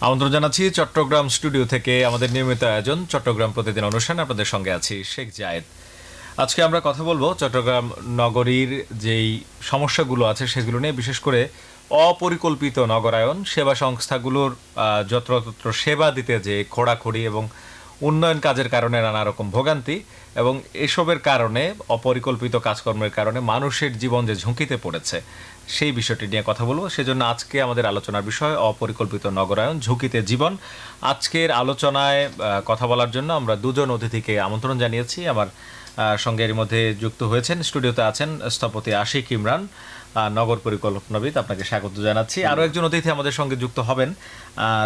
আমন্ত্রণ জানাচ্ছি চট্টগ্রাম স্টুডিও থেকে আমাদের নিয়মিত আয়োজন চট্টগ্রাম প্রতিদিন অনুষ্ঠান। আপনাদের সঙ্গে আছি শেখ জায়েদ। আজকে আমরা কথা বলবো চট্টগ্রাম নগরীর যেই সমস্যাগুলো আছে সেগুলো নিয়ে, বিশেষ করে অপরিকল্পিত নগরায়ন, সেবা সংস্থাগুলোর যত্রতত্র সেবা দিতে যে খোঁড়াখড়ি এবং উন্নয়ন কাজের কারণে নানা রকম ভোগান্তি, এবং এসবের কারণে অপরিকল্পিত কাজকর্মের কারণে মানুষের জীবন যে ঝুঁকিতে পড়েছে সেই বিষয়টি নিয়ে কথা বলবো। সেজন্য আজকে আমাদের আলোচনার বিষয় অপরিকল্পিত নগরায়ন, ঝুঁকিতে জীবন। আজকের আলোচনায় কথা বলার জন্য আমরা দুজন অতিথিকে আমন্ত্রণ জানিয়েছি। আমার সঙ্গে এর মধ্যে যুক্ত হয়েছেন, স্টুডিওতে আছেন স্থপতি আশিক ইমরান, নগর পরিকল্পনাবিদ, আপনাকে স্বাগত জানাচ্ছি। আরও একজন অতিথি আমাদের সঙ্গে যুক্ত হবেন,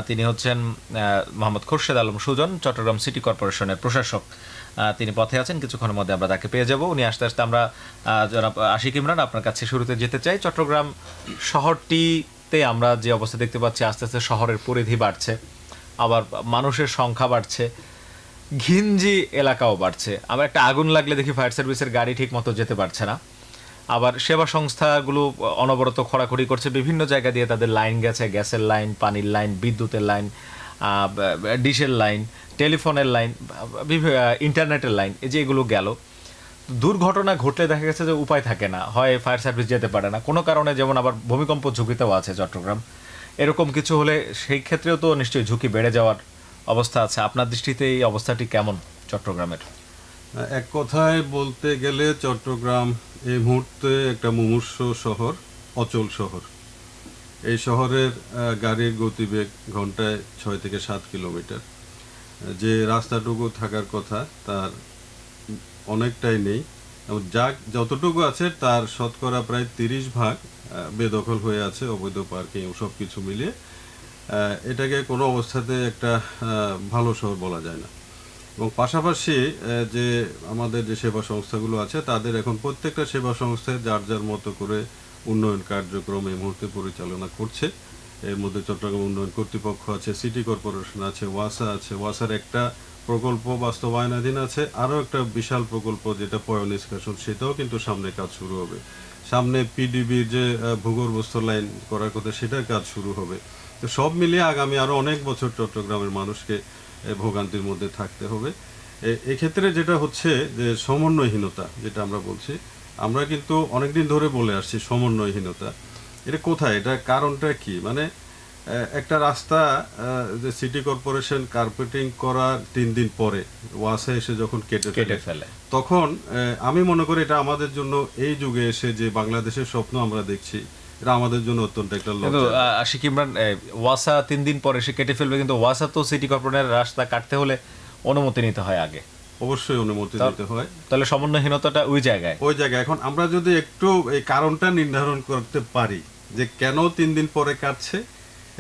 তিনি হচ্ছেন মোহাম্মদ খোরশেদ আলম সুজন, চট্টগ্রাম সিটি কর্পোরেশনের প্রশাসক। তিনি পথে আছেন, কিছুক্ষণের মধ্যে আমরা তাকে পেয়ে যাব। উনি আস্তে আস্তে আমরা জনাব আশিক ইমরান আপনার কাছে শুরুতে যেতে চাই। চট্টগ্রাম শহরটিতে আমরা যে অবস্থা দেখতে পাচ্ছি, আস্তে আস্তে শহরের পরিধি বাড়ছে, আবার মানুষের সংখ্যা বাড়ছে, ঘিঞ্জি এলাকাও বাড়ছে। আবার একটা আগুন লাগলে দেখি ফায়ার সার্ভিসের গাড়ি ঠিক মতো যেতে পারছে না। আবার সেবা সংস্থাগুলো অনবরত খোঁড়াখড়ি করছে, বিভিন্ন জায়গা দিয়ে তাদের লাইন গেছে, গ্যাসের লাইন, পানির লাইন, বিদ্যুতের লাইন, ডিশের লাইন, টেলিফোনের লাইন, ইন্টারনেটের লাইন, এই যে এগুলো গেল। দুর্ঘটনা ঘটলে দেখা গেছে যে উপায় থাকে না, হয় ফায়ার সার্ভিস যেতে পারে না কোনো কারণে, যেমন আবার ভূমিকম্প ঝুঁকিতেও আছে চট্টগ্রাম। এরকম কিছু হলে সেই ক্ষেত্রেও তো নিশ্চয়ই ঝুঁকি বেড়ে যাওয়ার অবস্থা আছে। আপনার দৃষ্টিতে এই অবস্থাটি কেমন চট্টগ্রামের? এক কথায় বলতে গেলে চট্টগ্রাম এই মুহূর্তে একটা মুমূর্ষ শহর, অচল শহর। এই শহরের গাড়ির গতিবেগ ঘন্টায় 6 থেকে 7 কিলোমিটার। যে রাস্তাটুকু থাকার কথা তার অনেকটাই নেই, এবং যতটুকু আছে তার শতকরা প্রায় 30 ভাগ বেদখল হয়ে আছে, অবৈধ পার্কিং সব কিছু মিলিয়ে এটাকে কোনো অবস্থাতে একটা ভালো শহর বলা যায় না। এবং পাশাপাশি যে আমাদের যে সেবা সংস্থাগুলো আছে, তাদের এখন প্রত্যেকটা সেবা সংস্থায় যার যার মতো করে উন্নয়ন কার্যক্রম এই মুহূর্তে পরিচালনা করছে। এর মধ্যে চট্টগ্রাম উন্নয়ন কর্তৃপক্ষ আছে, সিটি কর্পোরেশন আছে, ওয়াসা আছে। ওয়াসার একটা প্রকল্প বাস্তবায়নাধীন আছে, আরও একটা বিশাল প্রকল্প যেটা পয়ঃনিষ্কাশন, সেটাও কিন্তু সামনে কাজ শুরু হবে। সামনে পিডিবির যে ভূগর্ভস্থ লাইন করার কথা, সেটার কাজ শুরু হবে। তো সব মিলিয়ে আগামী আরও অনেক বছর চট্টগ্রামের মানুষকে ভোগান্তির মধ্যে থাকতে হবে। এক্ষেত্রে যেটা হচ্ছে যে সমন্বয়হীনতা, যেটা আমরা বলছি, আমরা কিন্তু অনেকদিন ধরে বলে আসছি সমন্বয়হীনতা। এটা কোথায়, এটা কারণটা কি? মানে একটা রাস্তা যে সিটি কর্পোরেশন কার্পেটিং করার 3 দিন পরে ওয়াসা এসে যখন কেটে ফেলে, তখন আমি মনে করি এটা আমাদের জন্য এই যুগে এসে যে বাংলাদেশের স্বপ্ন আমরা দেখছি, এটা আমাদের জন্য অত্যন্ত একটা লজ্জা। আশিক ইমরান, ওয়াসা 3 দিন পরে সে কেটে ফেলবে, কিন্তু ওয়াসা তো সিটি কর্পোরেশনের রাস্তা কাটতে হলে অনুমতি নিতে হয় আগে। অবশ্যই অনুমতি নিতে হয়। তাহলে সমন্বয়হীনতাটা ওই জায়গায়। এখন আমরা যদি একটু এই কারণটা নির্ধারণ করতে পারি যে কেন 3 দিন পরে কাটছে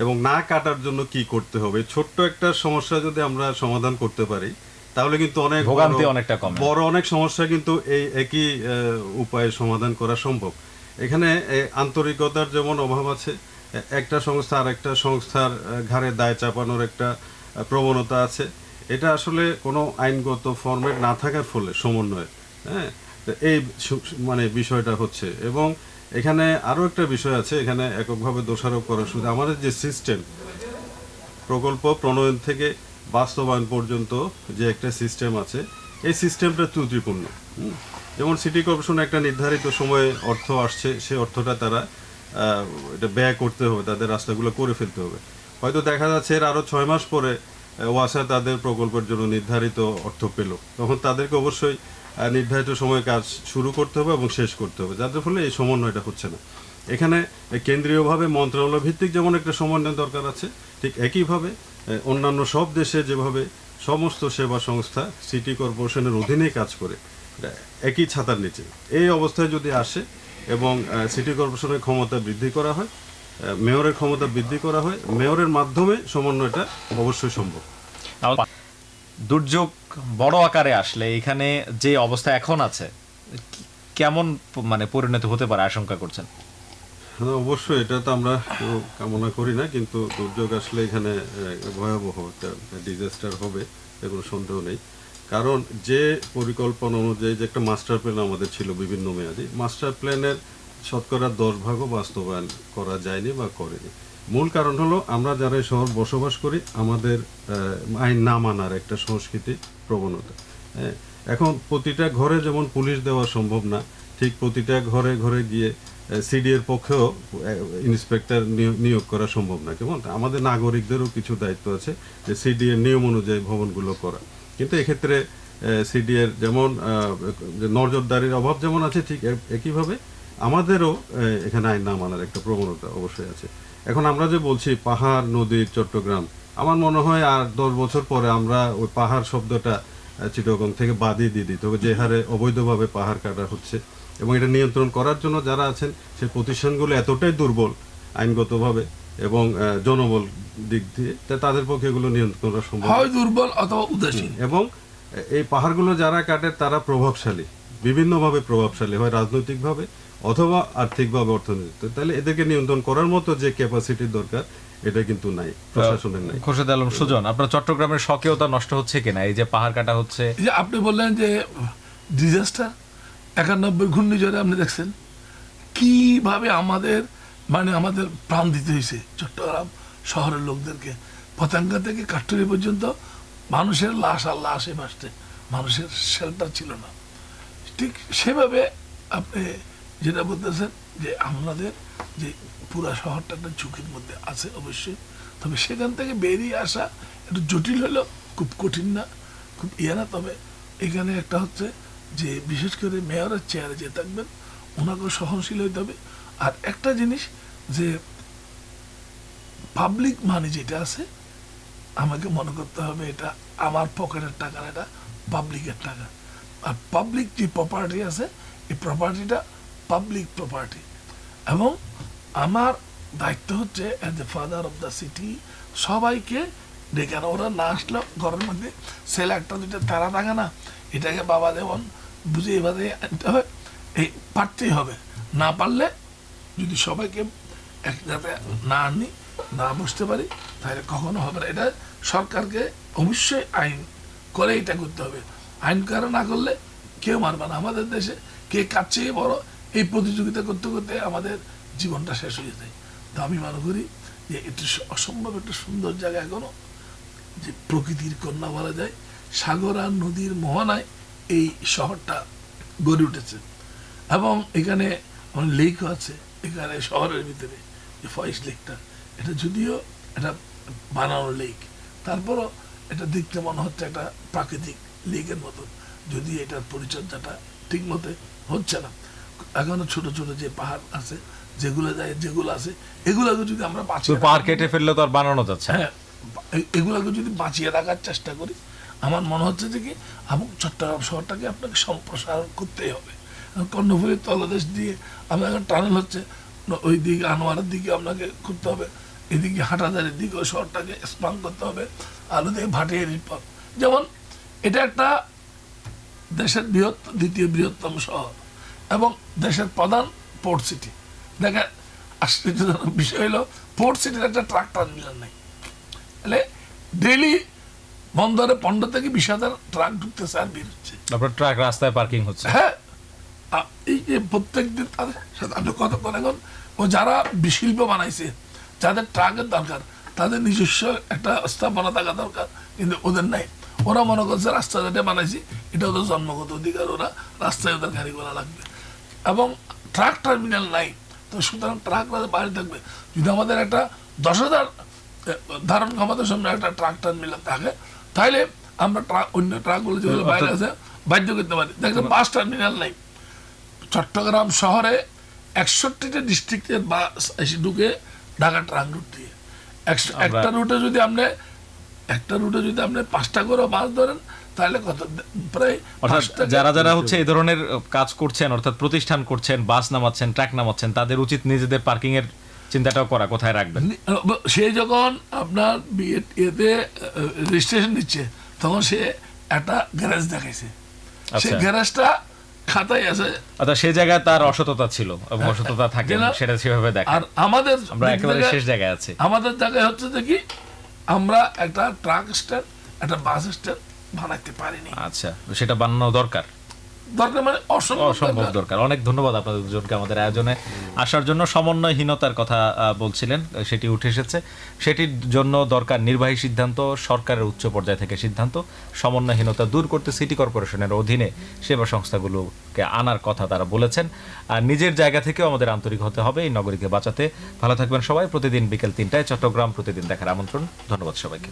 এবং না কাটার জন্য কি করতে হবে, ছোট্ট একটা সমস্যা যদি আমরা সমাধান করতে পারি, তাহলে কিন্তু অনেক ভোগান্তি অনেকটা কমে। বড় অনেক সমস্যা কিন্তু এই একই উপায়ে সমাধান করা সম্ভব। এখানে আন্তরিকতার যেমন অভাব আছে, একটা সংস্থা আর একটা সংস্থার ঘাড়ে দায় চাপানোর একটা প্রবণতা আছে। এটা আসলে কোনো আইনগত ফরম্যাট না থাকার ফলে সমন্বয়, হ্যাঁ, এই মানে বিষয়টা হচ্ছে। এবং এখানে আরও একটা বিষয় আছে, এখানে এককভাবে দোষারোপ করা শুধু আমাদের যে সিস্টেম, প্রকল্প প্রণয়ন থেকে বাস্তবায়ন পর্যন্ত যে একটা সিস্টেম আছে, এই সিস্টেমটা ত্রুটিপূর্ণ। যেমন সিটি কর্পোরেশন একটা নির্ধারিত সময়ে অর্থ আসছে, সেই অর্থটা তারা এটা ব্যয় করতে হবে, তাদের রাস্তাগুলো করে ফেলতে হবে। হয়তো দেখা যাচ্ছে এর আরও 6 মাস পরে ওয়াসা তাদের প্রকল্পের জন্য নির্ধারিত অর্থ পেল, তখন তাদেরকে অবশ্যই নির্ধারিত সময়ে কাজ শুরু করতে হবে এবং শেষ করতে হবে, যার ফলে এই সমন্বয়টা হচ্ছে না। এখানে কেন্দ্রীয়ভাবে মন্ত্রণালয় ভিত্তিক যেমন একটা সমন্বয় দরকার আছে, ঠিক একইভাবে অন্যান্য সব দেশে যেভাবে সমস্ত সেবা সংস্থা সিটি কর্পোরেশনের অধীনেই কাজ করে একই ছাতার নিচে, এই অবস্থায় যদি আসে এবং সিটি কর্পোরেশনের ক্ষমতা বৃদ্ধি করা হয়, মেয়রের ক্ষমতা বৃদ্ধি করা হয়, মেয়রের মাধ্যমে সমন্বয়টা অবশ্যই সম্ভব। দুর্যোগ বড় আকারে আসলে এখানে যে অবস্থা এখন আছে, কেমন মানে পরিণত হতে পারে আশঙ্কা করছেন? অবশ্যই এটা তো আমরা কামনা করি না, কিন্তু দুর্যোগ আসলে এখানে ভয়াবহ একটা ডিজাস্টার হবে, এ কোনো সন্দেহ নেই। কারণ যে পরিকল্পনা অনুযায়ী যে একটা মাস্টার প্ল্যান আমাদের ছিল বিভিন্ন মেয়াদী, মাস্টার প্ল্যানের শতকরা 10 ভাগও বাস্তবায়ন করা যায়নি বা করেনি। মূল কারণ হলো আমরা যারা এই শহর বসবাস করি আমাদের আইন না মানার একটা সংস্কৃতি প্রবণতা। হ্যাঁ, এখন প্রতিটা ঘরে যেমন পুলিশ দেওয়া সম্ভব না, ঠিক প্রতিটা ঘরে ঘরে গিয়ে সিডি এর পক্ষেও ইন্সপেক্টর নিয়োগ করা সম্ভব না। কেমন আমাদের নাগরিকদেরও কিছু দায়িত্ব আছে যে সিডি এর নিয়ম অনুযায়ী ভবনগুলো করা। কিন্তু এক্ষেত্রে সিডি এর যেমন নজরদারির অভাব যেমন আছে, ঠিক একইভাবে আমাদেরও এখানে আইন না মানার একটা প্রবণতা অবশ্যই আছে। এখন আমরা যে বলছি পাহাড় নদীর চট্টগ্রাম, আমার মনে হয় আর 10 বছর পরে আমরা ওই পাহাড় শব্দটা চিটাগং থেকে বাদই দিয়ে দিই। তবে যে হারে অবৈধভাবে পাহাড় কাটা হচ্ছে এবং এটা নিয়ন্ত্রণ করার জন্য যারা আছেন সেই প্রতিষ্ঠানগুলো এতটাই দুর্বল আইনগতভাবে এবং জনবল দিক দিয়ে, তাদের পক্ষে এগুলো নিয়ন্ত্রণ করা সম্ভব হয় দুর্বল অথবা উদাসীন। এবং এই পাহাড়গুলো যারা কাটে তারা প্রভাবশালী, বিভিন্নভাবে প্রভাবশালী, হয় রাজনৈতিকভাবে অথবা আর্থিকভাবে, অর্থনৈতিক। তাহলে এদেরকে নিয়ন্ত্রণ করার মতো যে ক্যাপাসিটির দরকার এটা কিন্তু নাই, প্রশাসনের নাই। খোরশেদ আলম সুজন, আপনার চট্টগ্রামের স্বকীয়তা নষ্ট হচ্ছে কিনা এই যে পাহাড় কাটা হচ্ছে? এই যে আপনি বললেন যে ডিজাস্টার 91 ঘূর্ণিঝড়ে আপনি দেখছেন কিভাবে আমাদের আমাদের প্রাণ দিতে হয়েছে চট্টগ্রাম শহরের লোকদেরকে। পতেঙ্গা থেকে কাঠুরি পর্যন্ত মানুষের লাশ আর লাশ এই মাসে, মানুষের শেল্টার ছিল না। ঠিক সেভাবে আপনি যেটা বলতেছেন যে আমাদের যে পুরা শহরটা একটা ঝুঁকির মধ্যে আছে অবশ্যই, তবে সেখান থেকে বেরিয়ে আসা একটু জটিল হলেও খুব কঠিন না, খুব না। তবে এখানে একটা হচ্ছে যে বিশেষ করে মেয়রের চেয়ারে যে থাকবেন ওনাকেও সহনশীল হইতে হবে। আর একটা জিনিস যে পাবলিক মানি যেটা আছে আমাকে মনে করতে হবে এটা আমার পকেটের টাকা না, এটা পাবলিকের টাকা। আর পাবলিক যে প্রপার্টি আছে এই প্রপার্টিটা পাবলিক প্রপার্টি, এবং আমার দায়িত্ব হচ্ছে as a father of the city সবাইকে ডেকে আনা। ওরা না আসলেও ঘরের মধ্যে ছেলে একটা দুইটা তারা থাকে না, এটাকে বাবা যেমন বুঝে এভাবে আনতে হয়, এই পারতেই হবে। না পারলে যদি সবাইকে একসাথে না আনি, না বুঝতে পারি, তাহলে কখনো হবে না। এটা সরকারকে অবশ্যই আইন করে এটা করতে হবে। আইন করা না করলে কেউ মারবে না। আমাদের দেশে কে কার চেয়ে বড় এই প্রতিযোগিতা করতে করতে আমাদের জীবনটা শেষ হয়ে যায়। তো আমি মনে করি যে এটা অসম্ভব একটা সুন্দর জায়গা, এখনো যে প্রকৃতির কন্যা বলা যায়, সাগর আর নদীর মোহনায় এই শহরটা গড়ে উঠেছে। এবং এখানে লেকও আছে এখানে শহরের ভিতরে, যে ফয়েস লেকটা, এটা যদিও এটা বানানো লেক, তারপরও এটা দেখতে মনে হচ্ছে একটা প্রাকৃতিক লেকের মতো, যদি এটার পরিচর্যাটা ঠিক মতো হচ্ছে না। এখনো ছোট ছোট যে পাহাড় আছে যেগুলো আছে এগুলোকে যদি আমরা পাহাড় কেটে ফেললে তো আর বানানো যাচ্ছে। হ্যাঁ, এগুলোকে যদি বাঁচিয়ে রাখার চেষ্টা করি, আমার মনে হচ্ছে যে কি এবং চট্টগ্রাম শহরটাকে আপনাকে সম্প্রসারণ করতেই হবে। কর্ণফুলীর তলদেশ দিয়ে আপনার টানেল হচ্ছে, ওই দিকে আনোয়ারের দিকে আপনাকে করতে হবে, এদিকে হাটাজারির দিকে ওই শহরটাকে স্পান করতে হবে, আর ওদিকে ভাটিয়ারির পর। যেমন এটা একটা দেশের দ্বিতীয় বৃহত্তম শহর এবং দেশের প্রধান পোর্ট সিটি। দেখেন আশ্চর্যজনক বিষয় হলো পোর্ট সিটির একটা ট্রাক টার্মিনাল নেই। তাহলে ডেইলি বন্দরে 15 থেকে 20,000 ট্রাক ঢুকতেছে আর বের হচ্ছে। তারপর ট্রাক রাস্তায় পার্কিং হচ্ছে। হ্যাঁ, এই যে প্রত্যেক দিন তাদের সাথে আপনি কত এখন ও যারা শিল্প বানাইছে, যাদের ট্রাকের দরকার, তাদের নিজস্ব একটা স্থাপনা থাকা দরকার, কিন্তু ওদের নাই। ওরা মনে করছে রাস্তা যেটা বানাইছি এটা ওদের জন্মগত অধিকার, ওরা রাস্তায় ওদের গাড়ি করা লাগবে, এবং ট্রাক টার্মিনাল নাই। তো সুতরাং ট্রাক বাইরে থাকবে। যদি আমাদের একটা 10,000 ধারণ ক্ষমতার সামনে একটা ট্রাক টার্মিনাল থাকে, তাহলে আমরা অন্য ট্রাকগুলো যেগুলো বাইরে আছে বাধ্য করতে পারি। দেখেন বাস টার্মিনাল নাই। চট্টগ্রাম শহরে 61টা ডিস্ট্রিক্টের বাস এসে ঢুকে ঢাকা ট্রাক রুট দিয়ে। একটা রুটে যদি আপনি 5টা করে বাস ধরেন, তাহলে কত প্রায় যারা যারা হচ্ছে এই ধরনের কাজ করছেন, অর্থাৎ প্রতিষ্ঠান করছেন, বাস নামাচ্ছেন, ট্রাক নামাচ্ছেন, তাদের উচিত নিজেদের পার্কিং এর চিন্তাটাও করা, কোথায় রাখবেন। সে যখন আপনার এতে রেজিস্ট্রেশন নিচ্ছে তখন সে একটা গ্যারেজ দেখাইছে, সেই গ্যারেজটা খাতায় আছে, অর্থাৎ সেই জায়গায় তার অসততা ছিল এবং অসততা থাকে সেটা সেভাবে দেখা। আর আমাদের আমরা একেবারে শেষ জায়গায় আছি। আমাদের জায়গায় হচ্ছে যে কি আমরা একটা ট্রাক স্ট্যান্ড, একটা বাস স্ট্যান্ড বানাইতে পারিনি। আচ্ছা, সেটা বানানো দরকার, দরকার মানে অসম্ভব অসম্ভব দরকার। অনেক ধন্যবাদ আপনাদের দুজনকে আমাদের আয়োজনে আসার জন্য। সমন্বয়হীনতার কথা বলছিলেন, সেটি উঠে এসেছে। সেটির জন্য দরকার নির্বাহী সিদ্ধান্ত, সরকারের উচ্চ পর্যায় থেকে সিদ্ধান্ত। সমন্বয়হীনতা দূর করতে সিটি কর্পোরেশনের অধীনে সেবা সংস্থাগুলোকে আনার কথা তারা বলেছেন। আর নিজের জায়গা থেকেও আমাদের আন্তরিক হতে হবে এই নগরীকে বাঁচাতে। ভালো থাকবেন সবাই। প্রতিদিন বিকেল 3টায় চট্টগ্রাম প্রতিদিন দেখার আমন্ত্রণ। ধন্যবাদ সবাইকে।